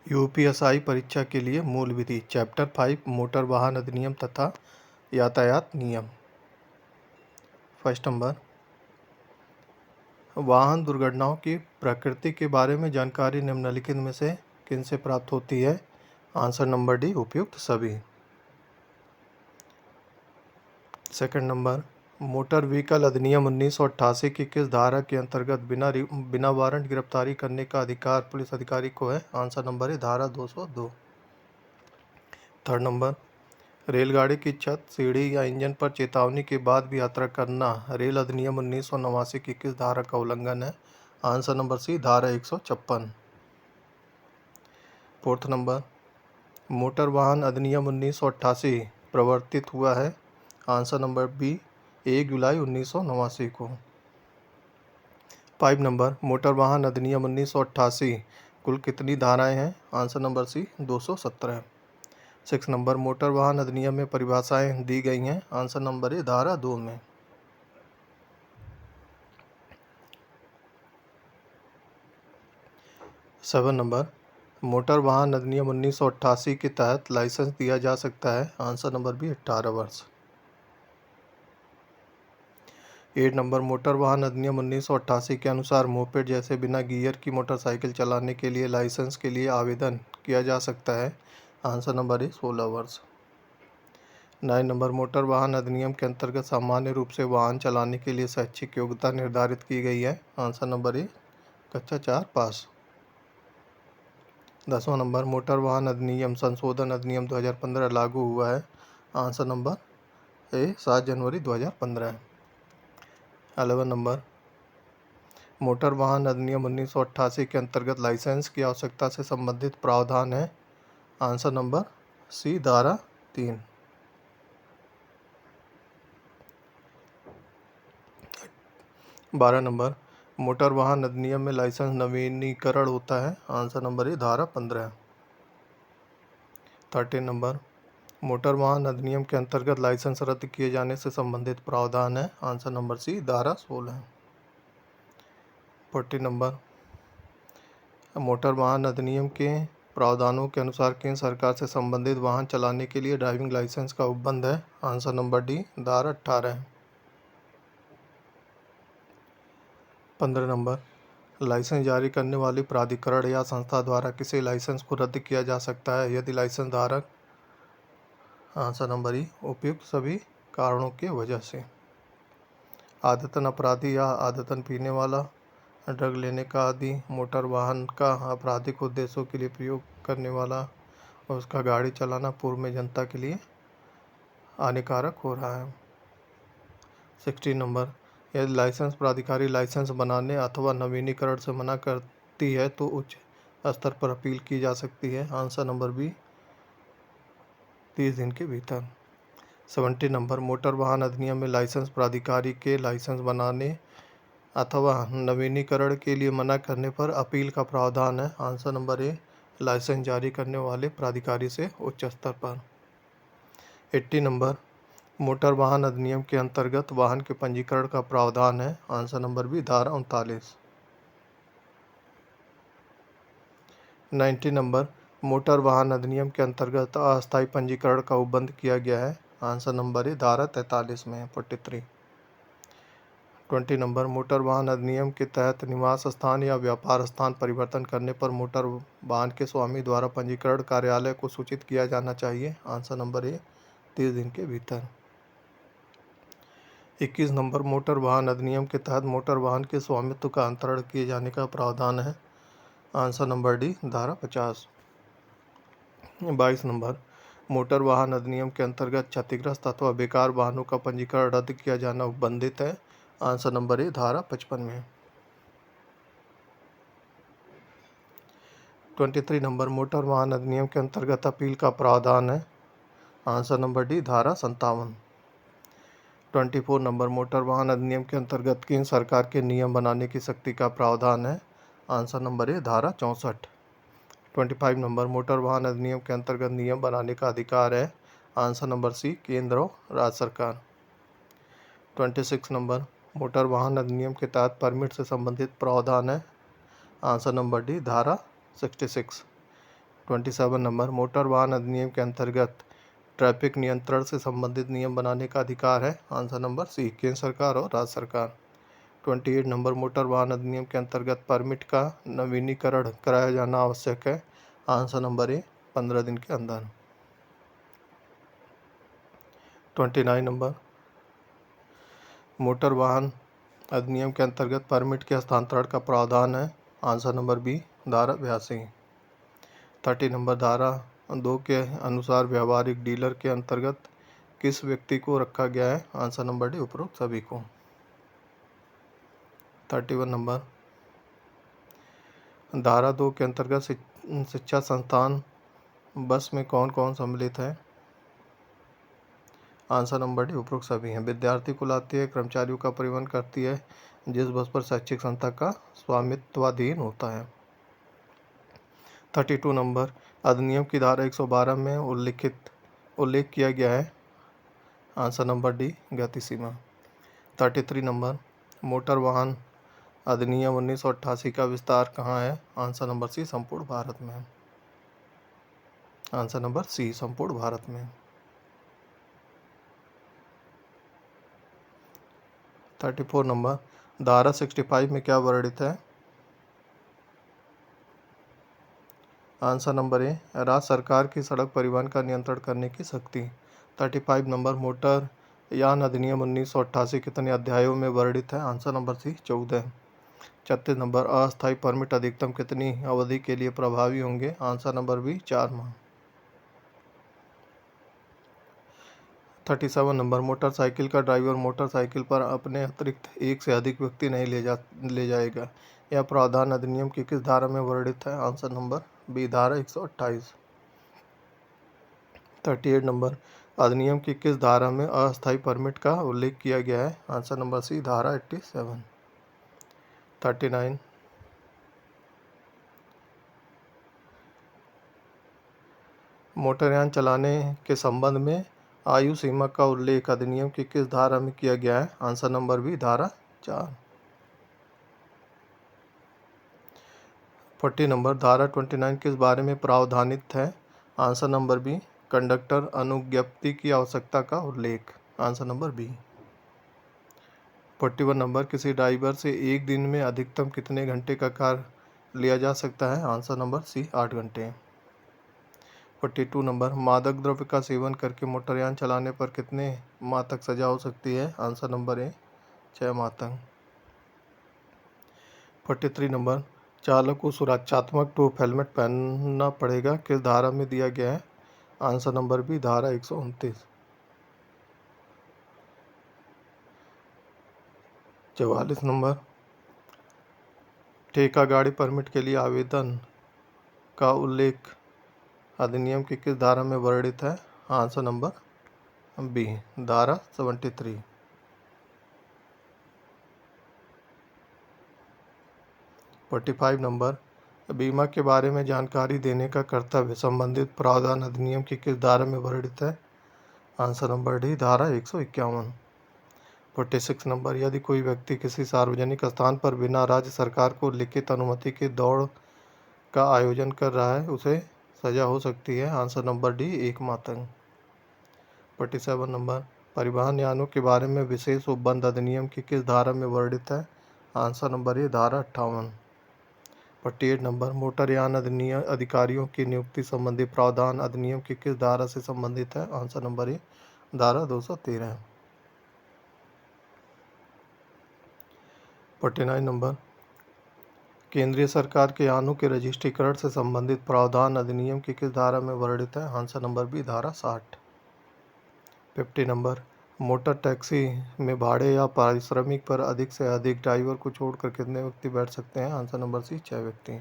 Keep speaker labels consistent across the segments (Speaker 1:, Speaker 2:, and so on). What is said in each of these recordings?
Speaker 1: UPSI परीक्षा के लिए मूल विधि चैप्टर 5 मोटर वाहन अधिनियम तथा यातायात नियम। फर्स्ट नंबर, वाहन दुर्घटनाओं की प्रकृति के बारे में जानकारी निम्नलिखित में से किनसे प्राप्त होती है? आंसर नंबर डी, उपयुक्त सभी। सेकंड नंबर, मोटर व्हीकल अधिनियम 1988 की किस धारा के अंतर्गत बिना वारंट गिरफ्तारी करने का अधिकार पुलिस अधिकारी को है? आंसर नंबर ए, धारा 202। थर्ड नंबर, रेलगाड़ी की छत, सीढ़ी या इंजन पर चेतावनी के बाद भी यात्रा करना रेल अधिनियम 1989 की किस धारा का उल्लंघन है? आंसर नंबर सी, धारा 156। फोर्थ नंबर, मोटर वाहन अधिनियम 1988 प्रवर्तित हुआ है? आंसर नंबर बी, 1 जुलाई 1989 को। 5 नंबर, मोटर वाहन अधिनियम 1988 कुल कितनी धाराएं हैं? Answer number C, 217। 6 number, motor वाहन अधिनियम में परिभाषाएं दी गई हैं? आंसर नंबर ए, धारा 2 में। 7 नंबर, मोटर वाहन अधिनियम 1988 के तहत लाइसेंस दिया जा सकता है? आंसर नंबर बी, 18 वर्ष। 8 नंबर, मोटर वाहन अधिनियम 1988 के अनुसार मोपेड जैसे बिना गियर की मोटरसाइकिल चलाने के लिए लाइसेंस के लिए आवेदन किया जा सकता है? आंसर नंबर ए, 16 वर्ष। 9 नंबर, मोटर वाहन अधिनियम के अंतर्गत सामान्य रूप से वाहन चलाने के लिए शैक्षिक योग्यता निर्धारित की गई है? आंसर नंबर ए, कक्षा 4 पास। 10वां नंबर, मोटर वाहन अधिनियम संशोधन अधिनियम 2015 लागू हुआ है? Answer number A, 7 January 2015। 11 number, motor वाहन अधिनियम 1988 के अंतर्गत लाइसेंस की आवश्यकता से संबंधित प्रावधान है? आंसर नंबर सी, धारा 3। 12 नंबर, मोटर वाहन अधिनियम में लाइसेंस नवीनीकरण होता है? आंसर नंबर ए, धारा 15। 13 नंबर, मोटर वाहन अधिनियम के अंतर्गत लाइसेंस रद्द किए जाने से संबंधित प्रावधान है? आंसर नंबर सी, धारा 16। 14 नंबर, मोटर वाहन अधिनियम के प्रावधानों के अनुसार केंद्र सरकार से संबंधित वाहन चलाने के लिए ड्राइविंग लाइसेंस का उपबंध है? आंसर नंबर डी, धारा 18। 15 नंबर, लाइसेंस जारी करने वाली प्राधिकरण या संस्था द्वारा किसी लाइसेंस को रद्द किया जा सकता है यदि लाइसेंस धारक? आंसर नंबर ई, उपयुक्त सभी कारणों की वजह से। आदतन अपराधी या आदतन पीने वाला, ड्रग लेने का आदि, मोटर वाहन का आपराधिक उद्देश्यों के लिए प्रयोग करने वाला और उसका गाड़ी चलाना पूर्व में जनता के लिए हानिकारक हो रहा है। 16 नंबर, यदि लाइसेंस प्राधिकारी लाइसेंस बनाने अथवा नवीनीकरण से मना करती है तो उच्च स्तर पर अपील की जा सकती है? आंसर नंबर बी, 30 दिन के भीतर। 17 नंबर, मोटर वाहन अधिनियम में लाइसेंस प्राधिकारी के लाइसेंस बनाने अथवा नवीनीकरण के लिए मना करने पर अपील का प्रावधान है? आंसर नंबर ए, लाइसेंस जारी करने वाले प्राधिकारी से उच्च स्तर पर। 80 नंबर, मोटर वाहन अधिनियम के अंतर्गत वाहन के पंजीकरण का प्रावधान है? आंसर नंबर बी, धारा 39। 90 नंबर, मोटर वाहन अधिनियम के अंतर्गत अस्थायी पंजीकरण का उपबंध किया गया है? आंसर नंबर ए, धारा 43 में 43। 20 नंबर, मोटर वाहन अधिनियम के तहत निवास स्थान या व्यापार स्थान परिवर्तन करने पर मोटर वाहन के स्वामी द्वारा पंजीकरण कार्यालय को सूचित किया जाना चाहिए? आंसर नंबर ए, 30 दिन के भीतर। 21 नंबर, मोटर वाहन अधिनियम के तहत मोटर वाहन के स्वामित्व का अंतरण किए जाने का प्रावधान है? आंसर नंबर डी, धारा 50। 22 नंबर, मोटर वाहन अधिनियम के अंतर्गत क्षतिग्रस्त अथवा बेकार वाहनों का पंजीकरण रद्द किया जाना उपबंधित है? आंसर नंबर ए, धारा 55 में। 23 नंबर, मोटर वाहन अधिनियम के अंतर्गत अपील का प्रावधान है? आंसर नंबर डी, धारा 57। 24 नंबर, मोटर वाहन अधिनियम के अंतर्गत केंद्र सरकार के नियम बनाने की शक्ति का प्रावधान है? आंसर नंबर ए, धारा 64। 25 नंबर, मोटर वाहन अधिनियम के अंतर्गत नियम बनाने का अधिकार है? आंसर नंबर सी, केंद्र और राज्य सरकार। 26 नंबर, मोटर वाहन अधिनियम के तहत परमिट से संबंधित प्रावधान है? आंसर नंबर डी, धारा 66। 27 नंबर, मोटर वाहन अधिनियम के अंतर्गत ट्रैफिक नियंत्रण से संबंधित नियम बनाने का अधिकार है? आंसर नंबर सी, केंद्र सरकार और राज्य सरकार। 28 नंबर, मोटर वाहन अधिनियम के अंतर्गत परमिट का नवीनीकरण कराया जाना आवश्यक है? आंसर नंबर ए, 15 दिन के अंदर। 29 नंबर, मोटर वाहन अधिनियम के अंतर्गत परमिट के हस्तांतरण का प्रावधान है? आंसर नंबर बी, धारा 82। 30 नंबर, धारा 2 के अनुसार व्यावहारिक डीलर के अंतर्गत किस व्यक्ति को रखा गया है? आंसर नंबर डी, उपरोक्त सभी को। 31 नंबर, धारा 2 के अंतर्गत शिक्षा संस्थान बस में कौन कौन सम्मिलित है? आंसर नंबर डी, उपरोक्त सभी हैं। विद्यार्थी को लाती है, कर्मचारियों का परिवहन करती है जिस बस पर शैक्षिक संस्था का स्वामित्वाधीन होता है। 32 नंबर, अधिनियम की धारा 112 में उल्लेख किया गया है? आंसर नंबर डी, गति सीमा। 33 नंबर, मोटर वाहन अधिनियम 1988 का विस्तार कहाँ है? आंसर नंबर सी, संपूर्ण भारत में। आंसर नंबर सी, संपूर्ण भारत में। 34 नंबर, धारा 65 में क्या वर्णित है? आंसर नंबर ए, राज्य सरकार की सड़क परिवहन का नियंत्रण करने की शक्ति। 35 नंबर, मोटर यान अधिनियम 1988 कितने अध्यायों में वर्णित है? Answer number C, 14। 36 नंबर, अस्थायी परमिट अधिकतम कितनी अवधि के लिए प्रभावी होंगे? आंसर नंबर बी, 4 माह। 37 नंबर, मोटरसाइकिल का ड्राइवर मोटरसाइकिल पर अपने अतिरिक्त एक से अधिक व्यक्ति नहीं ले जाएगा। यह प्रावधान अधिनियम की किस धारा में वर्णित है? आंसर नंबर बी, धारा 128। 38 नंबर, अधिनियम की किस धारा में अस्थायी परमिट का उल्लेख किया गया है? आंसर नंबर सी, धारा 87। 39, मोटरयान चलाने के संबंध में आयु सीमा का उल्लेख अधिनियम की किस धारा में किया गया है? आंसर नंबर बी, धारा 4। 40 नंबर, धारा 29 किस बारे में प्रावधानित है? आंसर नंबर बी, कंडक्टर अनुज्ञप्ति की आवश्यकता का उल्लेख। Answer number B. 41 नंबर, किसी ड्राइवर से एक दिन में अधिकतम कितने घंटे का कार्य लिया जा सकता है? आंसर नंबर सी, 8 घंटे। 42 नंबर, मादक द्रव्य का सेवन करके मोटरयान चलाने पर कितने माह तक सजा हो सकती है? आंसर नंबर ए, 6 माह तक। 43 नंबर, चालक को सुरक्षात्मक टोप हेलमेट पहनना पड़ेगा किस धारा में दिया गया है? आंसर नंबर बी, धारा 129। 44 नंबर, ठेका गाड़ी परमिट के लिए आवेदन का उल्लेख अधिनियम की किस धारा में वर्णित है? आंसर नंबर बी, धारा 73। 45 नंबर, बीमा के बारे में जानकारी देने का कर्तव्य संबंधित प्रावधान अधिनियम की किस धारा में वर्णित है? आंसर नंबर डी, धारा 151। 46 नंबर, यदि कोई व्यक्ति किसी सार्वजनिक स्थान पर बिना राज्य सरकार को लिखित अनुमति के दौड़ का आयोजन कर रहा है, उसे सजा हो सकती है? आंसर नंबर डी, 1 माह तक। 47 नंबर, परिवहन यानों के बारे में विशेष उपबंध अधिनियम की किस धारा में वर्णित है? आंसर नंबर ए, धारा 58। 48 नंबर, मोटरयान अधिकारियों की नियुक्ति संबंधी प्रावधान अधिनियम की किस धारा से संबंधित है? आंसर नंबर ए, धारा 213। 49 नंबर, केंद्रीय सरकार के यानों के रजिस्ट्रीकरण से संबंधित प्रावधान अधिनियम की किस धारा में वर्णित है? आंसर नंबर बी, धारा 60। 50 नंबर, मोटर टैक्सी में भाड़े या पारिश्रमिक पर अधिक से अधिक ड्राइवर को छोड़कर कितने व्यक्ति बैठ सकते हैं? आंसर नंबर सी, 6 व्यक्ति।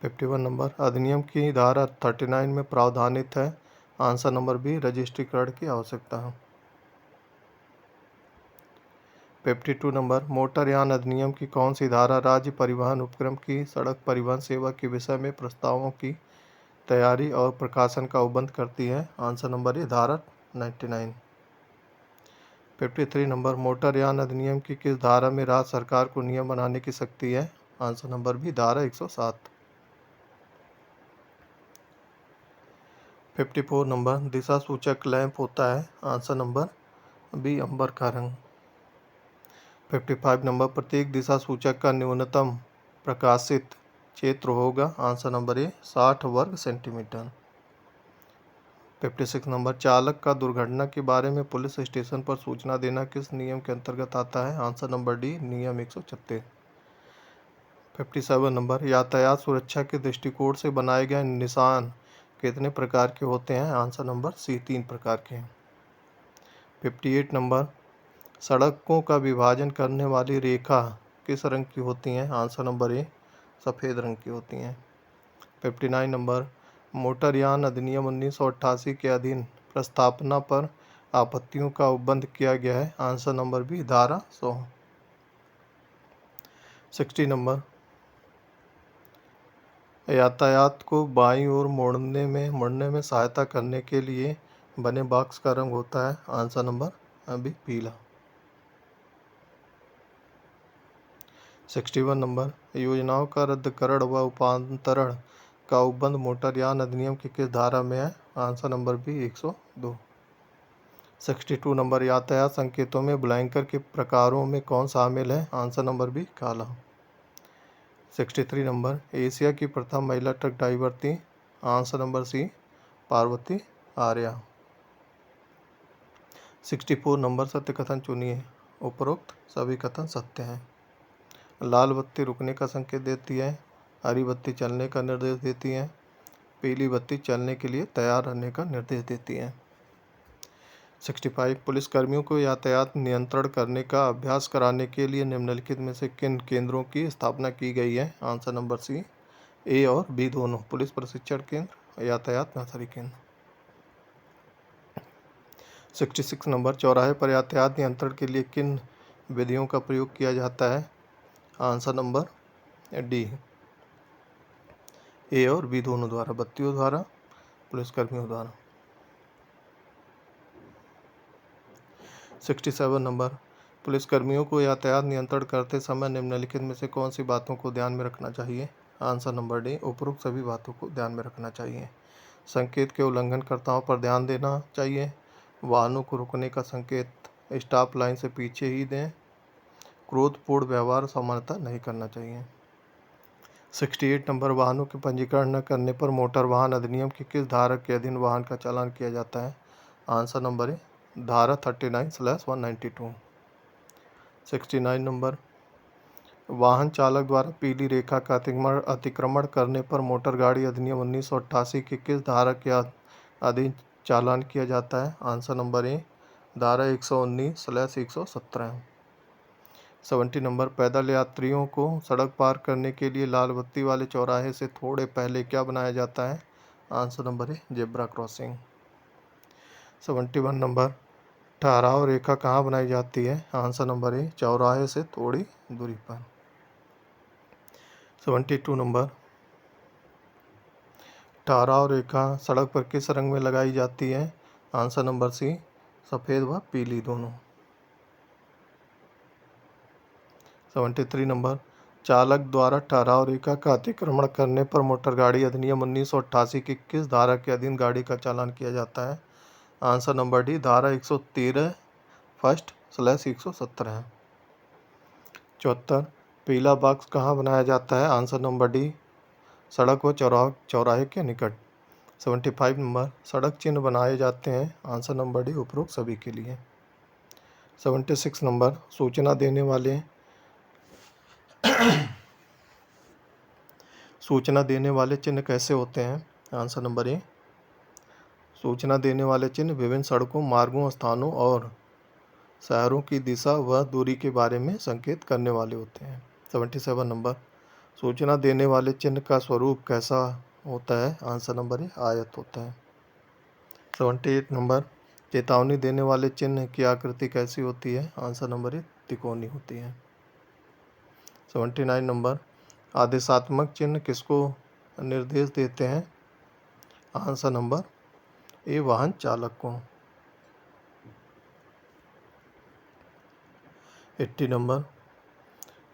Speaker 1: 51 नंबर, अधिनियम की धारा 39 में प्रावधानित है? आंसर नंबर बी, रजिस्ट्रीकरण की आवश्यकता है। 52 नंबर, मोटरयान अधिनियम की कौन सी धारा राज्य परिवहन उपक्रम की सड़क परिवहन सेवा के विषय में प्रस्तावों की तैयारी और प्रकाशन का उपबंध करती है? आंसर नंबर ए, धारा 99। 53 नंबर, मोटरयान अधिनियम की किस धारा में राज्य सरकार को नियम बनाने की शक्ति है? आंसर नंबर बी, धारा 107। 54 नंबर दिशा सूचक लैंप होता है। आंसर नंबर बी अंबर का रंग। 55 नंबर प्रत्येक दिशा सूचक का न्यूनतम प्रकाशित क्षेत्र होगा। आंसर नंबर ए 60 वर्ग सेंटीमीटर। 56 नंबर चालक का दुर्घटना के बारे में पुलिस स्टेशन पर सूचना देना किस नियम के अंतर्गत आता है। आंसर नंबर डी नियम 136। 57 नंबर यातायात सुरक्षा के दृष्टिकोण से बनाए गए निशान कितने प्रकार के होते हैं। आंसर नंबर सी 3 प्रकार के हैं। 58 नंबर सड़कों का विभाजन करने वाली रेखा किस रंग की होती हैं। आंसर नंबर ए सफ़ेद रंग की होती हैं। 59 नंबर मोटरयान अधिनियम 1988 के अधीन प्रस्तावना पर आपत्तियों का उपबंध किया गया है। आंसर नंबर बी धारा 100। 60 नंबर यातायात को बाईं ओर मुड़ने में सहायता करने के लिए बने बॉक्स का रंग होता है। आंसर नंबर बी पीला। 61 नंबर योजनाओं का रद्दकरण व उपांतरण का उपबंध मोटरयान अधिनियम की किस धारा में है। Answer number B 102। 62 नंबर यातायात संकेतों में ब्लैंकर के प्रकारों में कौन शामिल है। आंसर नंबर बी काला। 63 नंबर एशिया की प्रथम महिला ट्रक ड्राइवर थी। Answer number C Parvati Arya. 64 number सत्य कथन चुनिए। उपरोक्त सभी कथन सत्य हैं। लाल बत्ती रुकने का संकेत देती है, हरी बत्ती चलने का निर्देश देती है, पीली बत्ती चलने के लिए तैयार रहने का निर्देश देती है। 65 पुलिसकर्मियों को यातायात नियंत्रण करने का अभ्यास कराने के लिए निम्नलिखित में से किन केंद्रों की स्थापना की गई है। आंसर नंबर सी ए और बी दोनों। पुलिस प्रशिक्षण केंद्र, यातायात नर्सरी केंद्र। 66 नंबर चौराहे पर यातायात नियंत्रण के लिए किन विधियों का प्रयोग किया जाता है। आंसर नंबर डी ए और बी दोनों द्वारा, बत्तियों द्वारा, पुलिसकर्मियों द्वारा। 67 नंबर पुलिसकर्मियों को यातायात नियंत्रण करते समय निम्नलिखित में से कौन सी बातों को ध्यान में रखना चाहिए। आंसर नंबर डी उपरोक्त सभी बातों को ध्यान में रखना चाहिए। संकेत के उल्लंघनकर्ताओं पर ध्यान देना चाहिए। वाहनों को रुकने का संकेत स्टॉप लाइन से पीछे ही दें। क्रोधपूर्ण व्यवहार सामान्यतः नहीं करना चाहिए। 68 नंबर वाहनों के पंजीकरण न करने पर मोटर वाहन अधिनियम की किस धारा के अधीन वाहन का चालान किया जाता है। आंसर नंबर ए धारा 39/192। 69 नंबर वाहन चालक द्वारा पीली रेखा का अतिक्रमण करने पर मोटर गाड़ी अधिनियम 1988 की किस धारा के अधीन चालान किया जाता है। आंसर नंबर ए धारा 119/117। 70 नंबर पैदल यात्रियों को सड़क पार करने के लिए लाल बत्ती वाले चौराहे से थोड़े पहले क्या बनाया जाता है। Answer number A zebra crossing. 71 number ठहराव रेखा कहाँ बनाई जाती है। आंसर नंबर ए चौराहे से थोड़ी दूरी पर। 72 नंबर ठहराव रेखा सड़क पर किस रंग में लगाई जाती है। आंसर नंबर सी सफ़ेद व पीली दोनों। 73 नंबर चालक द्वारा ठहराव रेखा का अतिक्रमण करने पर मोटर गाड़ी अधिनियम 1988 की किस धारा के अधीन गाड़ी का चालान किया जाता है। आंसर नंबर डी धारा 113 1/117 है। 74 पीला बॉक्स कहाँ बनाया जाता है। आंसर नंबर डी सड़क व चौराहे के निकट। 75 नंबर सड़क चिन्ह बनाए जाते हैं। आंसर नंबर डी उपरोक्त सभी के लिए। 76 नंबर सूचना देने वाले चिन्ह कैसे होते हैं। आंसर नंबर ए सूचना देने वाले चिन्ह विभिन्न सड़कों, मार्गों, स्थानों और शहरों की दिशा व दूरी के बारे में संकेत करने वाले होते हैं। 77 नंबर सूचना देने वाले चिन्ह का स्वरूप कैसा होता है। आंसर नंबर ए आयत होता है। 78 नंबर चेतावनी देने वाले चिन्ह की आकृति कैसी होती है। आंसर नंबर ए तिकोनी होती है। 79 नंबर आदेशात्मक चिन्ह किसको निर्देश देते हैं। आंसर नंबर ए वाहन चालक को। 80 नंबर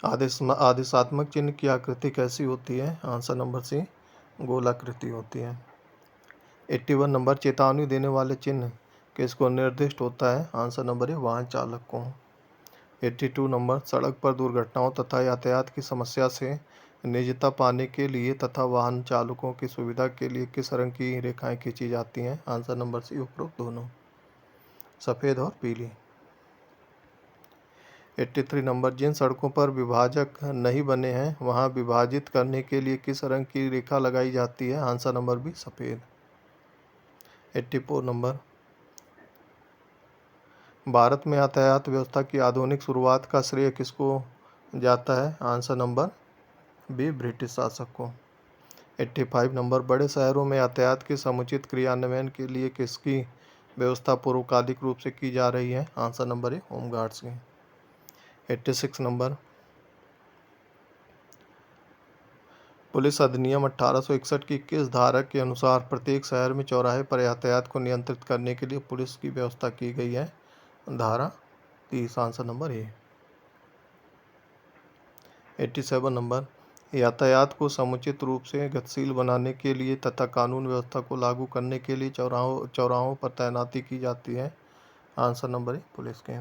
Speaker 1: आदेशात्मक चिन्ह की आकृति कैसी होती है। आंसर नंबर सी गोलाकृति होती है। 81 नंबर, चेतावनी देने वाले चिन्ह किसको निर्दिष्ट होता है? आंसर नंबर ए, वाहन चालक को। 82 नंबर, सड़क पर दुर्घटनाओं तथा यातायात की समस्या से निजता पाने के लिए तथा वाहन चालकों की सुविधा के लिए किस रंग की रेखाएं खींची जाती हैं? आंसर नंबर सी, उपरोक्त दोनों, सफ़ेद और पीली। 83 नंबर, जिन सड़कों पर विभाजक नहीं बने हैं वहां विभाजित करने के लिए किस रंग की रेखा लगाई जाती है? आंसर नंबर बी, सफ़ेद। 84 नंबर, भारत में यातायात व्यवस्था की आधुनिक शुरुआत का श्रेय किसको जाता है? आंसर नंबर बी, ब्रिटिश शासक को। 85 नंबर, बड़े शहरों में यातायात के समुचित क्रियान्वयन के लिए किसकी व्यवस्था पूर्वकालिक रूप से की जा रही है? आंसर नंबर ए, होमगार्ड्स की। 86 नंबर, पुलिस अधिनियम 1861 की किस धारा के अनुसार प्रत्येक शहर में चौराहे पर यातायात को नियंत्रित करने के लिए पुलिस की व्यवस्था की गई है? धारा 30, आंसर नंबर ए। 87 नंबर, यातायात को समुचित रूप से गतिशील बनाने के लिए तथा कानून व्यवस्था को लागू करने के लिए चौराहों पर तैनाती की जाती है? आंसर नंबर ए, पुलिस के।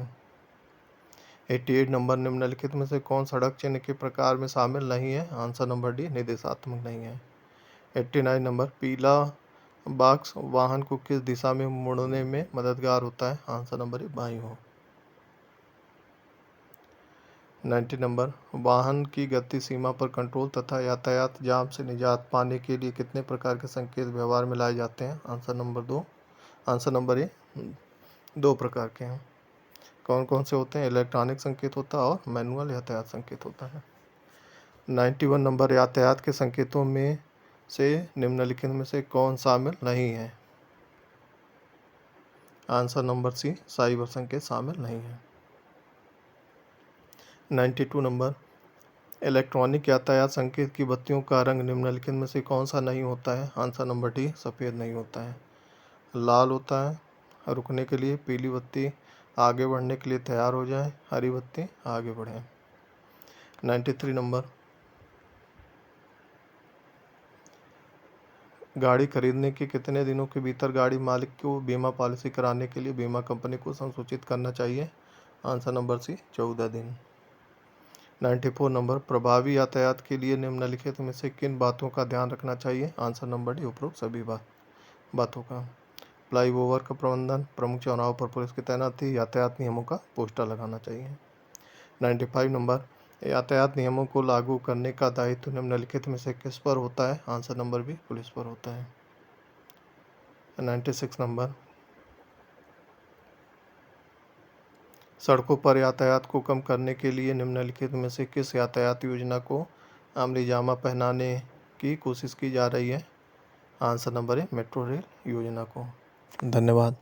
Speaker 1: 88 नंबर, निम्नलिखित में से कौन सड़क चिन्ह के प्रकार में शामिल नहीं है? आंसर नंबर डी, निर्देशात्मक नहीं है। 89 नंबर, पीला बॉक्स वाहन को किस दिशा में मुड़ने में मददगार होता है? आंसर नंबर ए, बाईं ओर। 90 नंबर, वाहन की गति सीमा पर कंट्रोल तथा यातायात जाम से निजात पाने के लिए कितने प्रकार के संकेत व्यवहार में लाए जाते हैं? आंसर नंबर दो, आंसर नंबर ए, 2 प्रकार के हैं। कौन कौन से होते हैं? इलेक्ट्रॉनिक संकेत होता है और मैनुअल यातायात संकेत होता है। 91 नंबर, यातायात के संकेतों में से निम्नलिखित में से कौन शामिल नहीं है? आंसर नंबर सी, साइबर संकेत शामिल नहीं है। 92 नंबर, इलेक्ट्रॉनिक यातायात संकेत की बत्तियों का रंग निम्नलिखित में से कौन सा नहीं होता है? आंसर नंबर डी, सफ़ेद नहीं होता है। लाल होता है रुकने के लिए, पीली बत्ती आगे बढ़ने के लिए तैयार हो जाए, हरी बत्ती आगे बढ़ें। 93 नंबर, गाड़ी खरीदने के कितने दिनों के भीतर गाड़ी मालिक को बीमा पॉलिसी कराने के लिए बीमा कंपनी को संसूचित करना चाहिए? आंसर नंबर सी, 14 दिन। 94 नंबर, प्रभावी यातायात के लिए निम्नलिखित में से किन बातों का ध्यान रखना चाहिए? आंसर नंबर डी, उपरोक्त सभी बातों का। फ्लाईओवर का प्रबंधन, प्रमुख चौराहों पर पुलिस की तैनाती, यातायात नियमों का पोस्टर लगाना चाहिए। 95 नंबर, यातायात नियमों को लागू करने का दायित्व निम्नलिखित में से किस पर होता है? आंसर नंबर बी, पुलिस पर होता है। 96 नंबर, सड़कों पर यातायात को कम करने के लिए निम्नलिखित में से किस यातायात योजना को अमलीजामा पहनाने की कोशिश की जा रही है? Answer number A, metro rail योजना को। धन्यवाद।